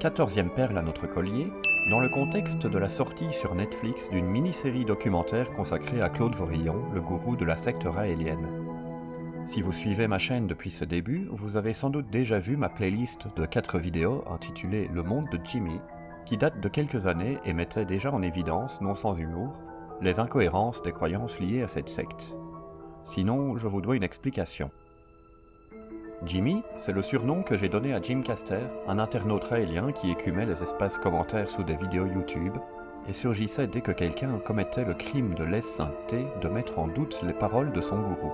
Quatorzième perle à notre collier, dans le contexte de la sortie sur Netflix d'une mini-série documentaire consacrée à Claude Vorillon, le gourou de la secte raélienne. Si vous suivez ma chaîne depuis ce début, vous avez sans doute déjà vu ma playlist de 4 vidéos intitulée Le monde de Jimmy, qui date de quelques années et mettait déjà en évidence, non sans humour, les incohérences des croyances liées à cette secte. Sinon, je vous dois une explication. Jimmy, c'est le surnom que j'ai donné à Jim Caster, un internaute raélien qui écumait les espaces commentaires sous des vidéos YouTube et surgissait dès que quelqu'un commettait le crime de lèse-sainteté de mettre en doute les paroles de son gourou.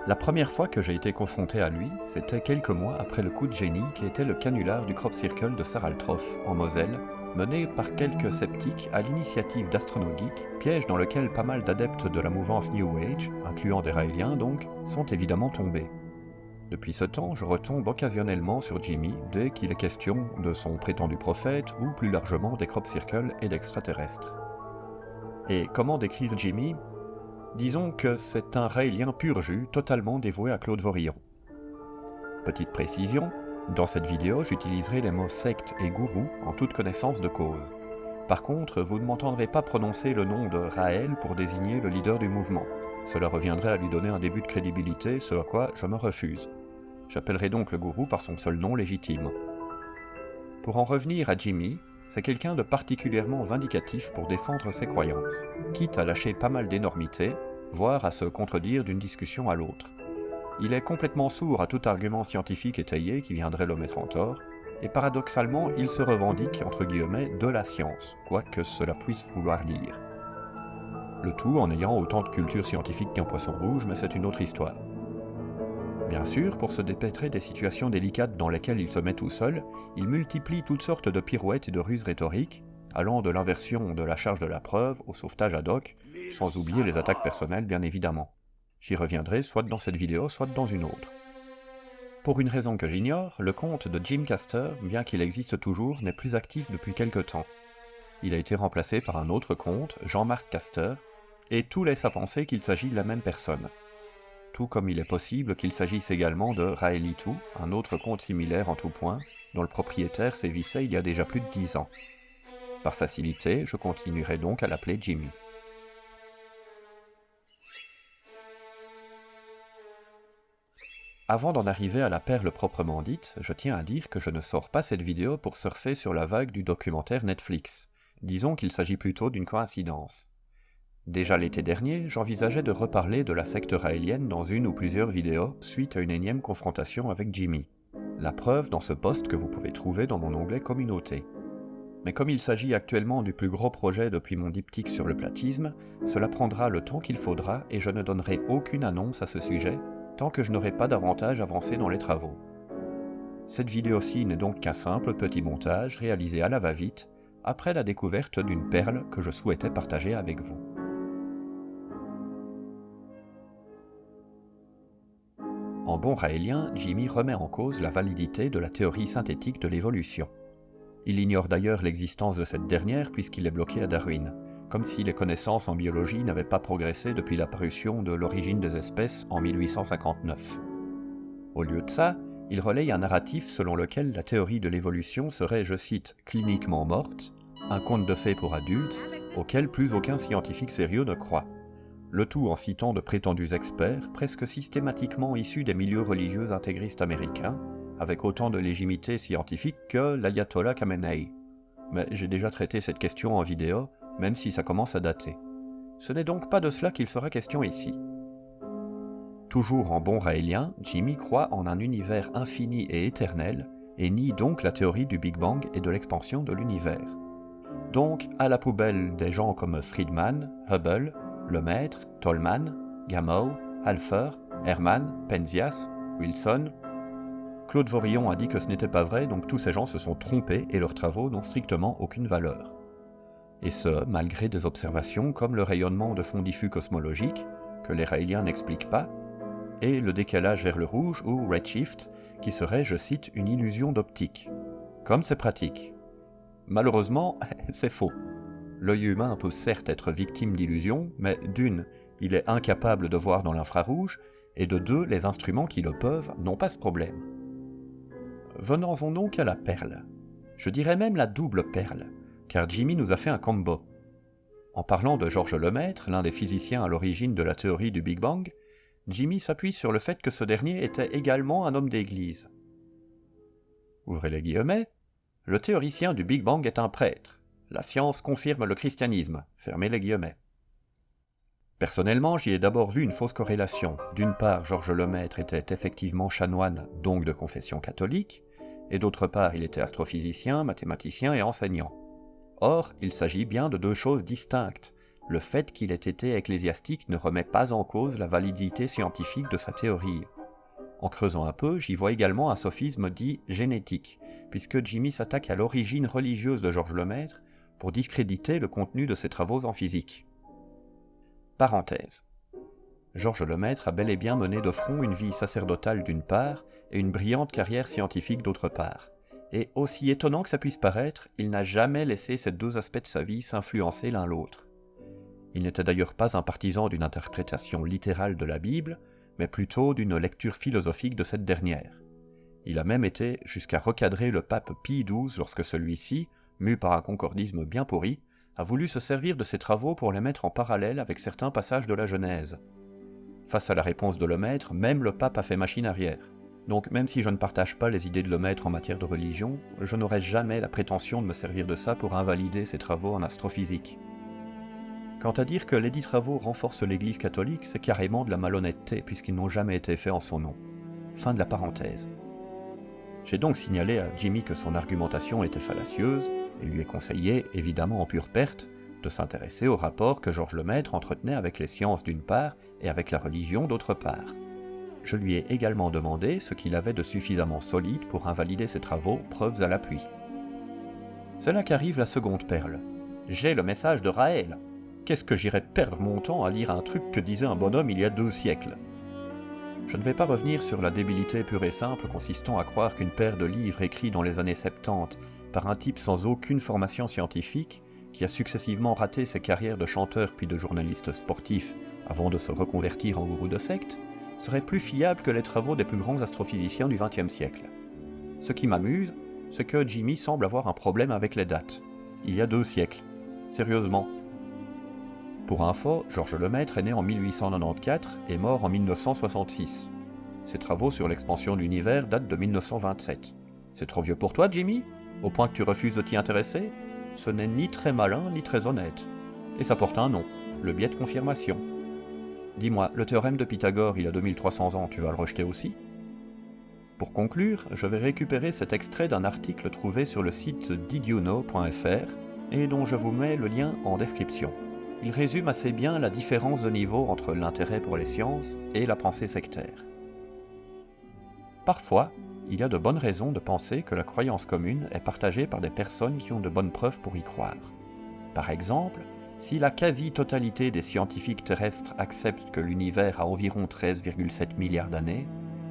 La première fois que j'ai été confronté à lui, c'était quelques mois après le coup de génie qui était le canular du Crop Circle de Saraltroff, en Moselle, mené par quelques sceptiques à l'initiative d'Astronogeek, piège dans lequel pas mal d'adeptes de la mouvance New Age, incluant des raéliens donc, sont évidemment tombés. Depuis ce temps, je retombe occasionnellement sur Jimmy dès qu'il est question de son prétendu prophète ou plus largement des crop circles et d'extraterrestres. Et comment décrire Jimmy ? Disons que c'est un raélien pur jus totalement dévoué à Claude Vorillon. Petite précision, dans cette vidéo j'utiliserai les mots secte et gourou en toute connaissance de cause. Par contre, vous ne m'entendrez pas prononcer le nom de Raël pour désigner le leader du mouvement. Cela reviendrait à lui donner un début de crédibilité, ce à quoi je me refuse. J'appellerai donc le gourou par son seul nom légitime. Pour en revenir à Jimmy, c'est quelqu'un de particulièrement vindicatif pour défendre ses croyances, quitte à lâcher pas mal d'énormités, voire à se contredire d'une discussion à l'autre. Il est complètement sourd à tout argument scientifique étayé qui viendrait le mettre en tort, et paradoxalement il se revendique entre guillemets de la science, quoi que cela puisse vouloir dire. Le tout en ayant autant de culture scientifique qu'un poisson rouge, mais c'est une autre histoire. Bien sûr, pour se dépêtrer des situations délicates dans lesquelles il se met tout seul, il multiplie toutes sortes de pirouettes et de ruses rhétoriques, allant de l'inversion de la charge de la preuve au sauvetage ad hoc, sans oublier les attaques personnelles bien évidemment. J'y reviendrai soit dans cette vidéo, soit dans une autre. Pour une raison que j'ignore, le compte de Jim Caster, bien qu'il existe toujours, n'est plus actif depuis quelque temps. Il a été remplacé par un autre compte, Jean-Marc Caster, et tout laisse à penser qu'il s'agit de la même personne. Tout comme il est possible qu'il s'agisse également de Raelitou, un autre compte similaire en tout point, dont le propriétaire sévissait il y a déjà plus de 10 ans. Par facilité, je continuerai donc à l'appeler Jimmy. Avant d'en arriver à la perle proprement dite, je tiens à dire que je ne sors pas cette vidéo pour surfer sur la vague du documentaire Netflix. Disons qu'il s'agit plutôt d'une coïncidence. Déjà l'été dernier, j'envisageais de reparler de la secte raélienne dans une ou plusieurs vidéos suite à une énième confrontation avec Jimmy. La preuve dans ce post que vous pouvez trouver dans mon onglet Communauté. Mais comme il s'agit actuellement du plus gros projet depuis mon diptyque sur le platisme, cela prendra le temps qu'il faudra et je ne donnerai aucune annonce à ce sujet tant que je n'aurai pas davantage avancé dans les travaux. Cette vidéo-ci n'est donc qu'un simple petit montage réalisé à la va-vite après la découverte d'une perle que je souhaitais partager avec vous. En bon raélien, Jimmy remet en cause la validité de la théorie synthétique de l'évolution. Il ignore d'ailleurs l'existence de cette dernière puisqu'il est bloqué à Darwin, comme si les connaissances en biologie n'avaient pas progressé depuis l'apparition de l'origine des espèces en 1859. Au lieu de ça, il relaye un narratif selon lequel la théorie de l'évolution serait, je cite, « cliniquement morte », un conte de fées pour adultes, auquel plus aucun scientifique sérieux ne croit. Le tout en citant de prétendus experts, presque systématiquement issus des milieux religieux intégristes américains, avec autant de légitimité scientifique que l'ayatollah Khamenei. Mais j'ai déjà traité cette question en vidéo, même si ça commence à dater. Ce n'est donc pas de cela qu'il sera question ici. Toujours en bon raélien, Jimmy croit en un univers infini et éternel, et nie donc la théorie du Big Bang et de l'expansion de l'univers. Donc, à la poubelle des gens comme Friedman, Hubble, Lemaître, Tolman, Gamow, Halfer, Hermann, Penzias, Wilson. Claude Vorillon a dit que ce n'était pas vrai, donc tous ces gens se sont trompés et leurs travaux n'ont strictement aucune valeur. Et ce, malgré des observations comme le rayonnement de fonds diffus cosmologiques, que les raéliens n'expliquent pas, et le décalage vers le rouge, ou redshift, qui serait, je cite, une illusion d'optique. Comme c'est pratique. Malheureusement, c'est faux. L'œil humain peut certes être victime d'illusions, mais d'une, il est incapable de voir dans l'infrarouge, et de deux, les instruments qui le peuvent n'ont pas ce problème. Venons-en donc à la perle. Je dirais même la double perle, car Jimmy nous a fait un combo. En parlant de Georges Lemaître, l'un des physiciens à l'origine de la théorie du Big Bang, Jimmy s'appuie sur le fait que ce dernier était également un homme d'église. Ouvrez les guillemets, le théoricien du Big Bang est un prêtre. La science confirme le christianisme. Fermez les guillemets. Personnellement, j'y ai d'abord vu une fausse corrélation. D'une part, Georges Lemaître était effectivement chanoine, donc de confession catholique, et d'autre part, il était astrophysicien, mathématicien et enseignant. Or, il s'agit bien de deux choses distinctes. Le fait qu'il ait été ecclésiastique ne remet pas en cause la validité scientifique de sa théorie. En creusant un peu, j'y vois également un sophisme dit génétique, puisque Jimmy s'attaque à l'origine religieuse de Georges Lemaître pour discréditer le contenu de ses travaux en physique. Parenthèse. Georges Lemaître a bel et bien mené de front une vie sacerdotale d'une part et une brillante carrière scientifique d'autre part. Et aussi étonnant que ça puisse paraître, il n'a jamais laissé ces deux aspects de sa vie s'influencer l'un l'autre. Il n'était d'ailleurs pas un partisan d'une interprétation littérale de la Bible, mais plutôt d'une lecture philosophique de cette dernière. Il a même été jusqu'à recadrer le pape Pie XII lorsque celui-ci, mu par un concordisme bien pourri, a voulu se servir de ses travaux pour les mettre en parallèle avec certains passages de la Genèse. Face à la réponse de Lemaître, même le pape a fait machine arrière. Donc même si je ne partage pas les idées de Lemaître en matière de religion, je n'aurai jamais la prétention de me servir de ça pour invalider ses travaux en astrophysique. Quant à dire que lesdits travaux renforcent l'Église catholique, c'est carrément de la malhonnêteté puisqu'ils n'ont jamais été faits en son nom. Fin de la parenthèse. J'ai donc signalé à Jimmy que son argumentation était fallacieuse et lui ai conseillé, évidemment en pure perte, de s'intéresser au rapport que Georges Lemaître entretenait avec les sciences d'une part et avec la religion d'autre part. Je lui ai également demandé ce qu'il avait de suffisamment solide pour invalider ses travaux, preuves à l'appui. C'est là qu'arrive la seconde perle. J'ai le message de Raël. Qu'est-ce que j'irais perdre mon temps à lire un truc que disait un bonhomme il y a 2 siècles? Je ne vais pas revenir sur la débilité pure et simple consistant à croire qu'une paire de livres écrits dans les années 70 par un type sans aucune formation scientifique, qui a successivement raté ses carrières de chanteur puis de journaliste sportif avant de se reconvertir en gourou de secte, serait plus fiable que les travaux des plus grands astrophysiciens du XXe siècle. Ce qui m'amuse, c'est que Jimmy semble avoir un problème avec les dates. Il y a 2 siècles. Sérieusement. Pour info, Georges Lemaître est né en 1894 et mort en 1966. Ses travaux sur l'expansion de l'univers datent de 1927. C'est trop vieux pour toi, Jimmy? Au point que tu refuses de t'y intéresser? Ce n'est ni très malin ni très honnête. Et ça porte un nom, le biais de confirmation. Dis-moi, le théorème de Pythagore, il a 2300 ans, tu vas le rejeter aussi? Pour conclure, je vais récupérer cet extrait d'un article trouvé sur le site didyouknow.fr et dont je vous mets le lien en description. Il résume assez bien la différence de niveau entre l'intérêt pour les sciences et la pensée sectaire. Parfois, il y a de bonnes raisons de penser que la croyance commune est partagée par des personnes qui ont de bonnes preuves pour y croire. Par exemple, si la quasi-totalité des scientifiques terrestres acceptent que l'univers a environ 13,7 milliards d'années,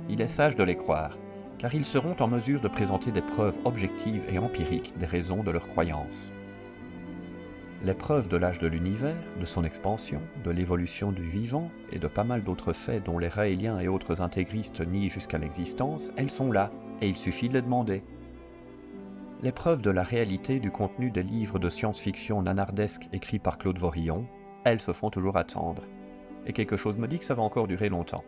il est sage de les croire, car ils seront en mesure de présenter des preuves objectives et empiriques des raisons de leur croyance. Les preuves de l'âge de l'univers, de son expansion, de l'évolution du vivant et de pas mal d'autres faits dont les raéliens et autres intégristes nient jusqu'à l'existence, elles sont là, et il suffit de les demander. Les preuves de la réalité du contenu des livres de science-fiction nanardesques écrits par Claude Vorillon, elles se font toujours attendre. Et quelque chose me dit que ça va encore durer longtemps.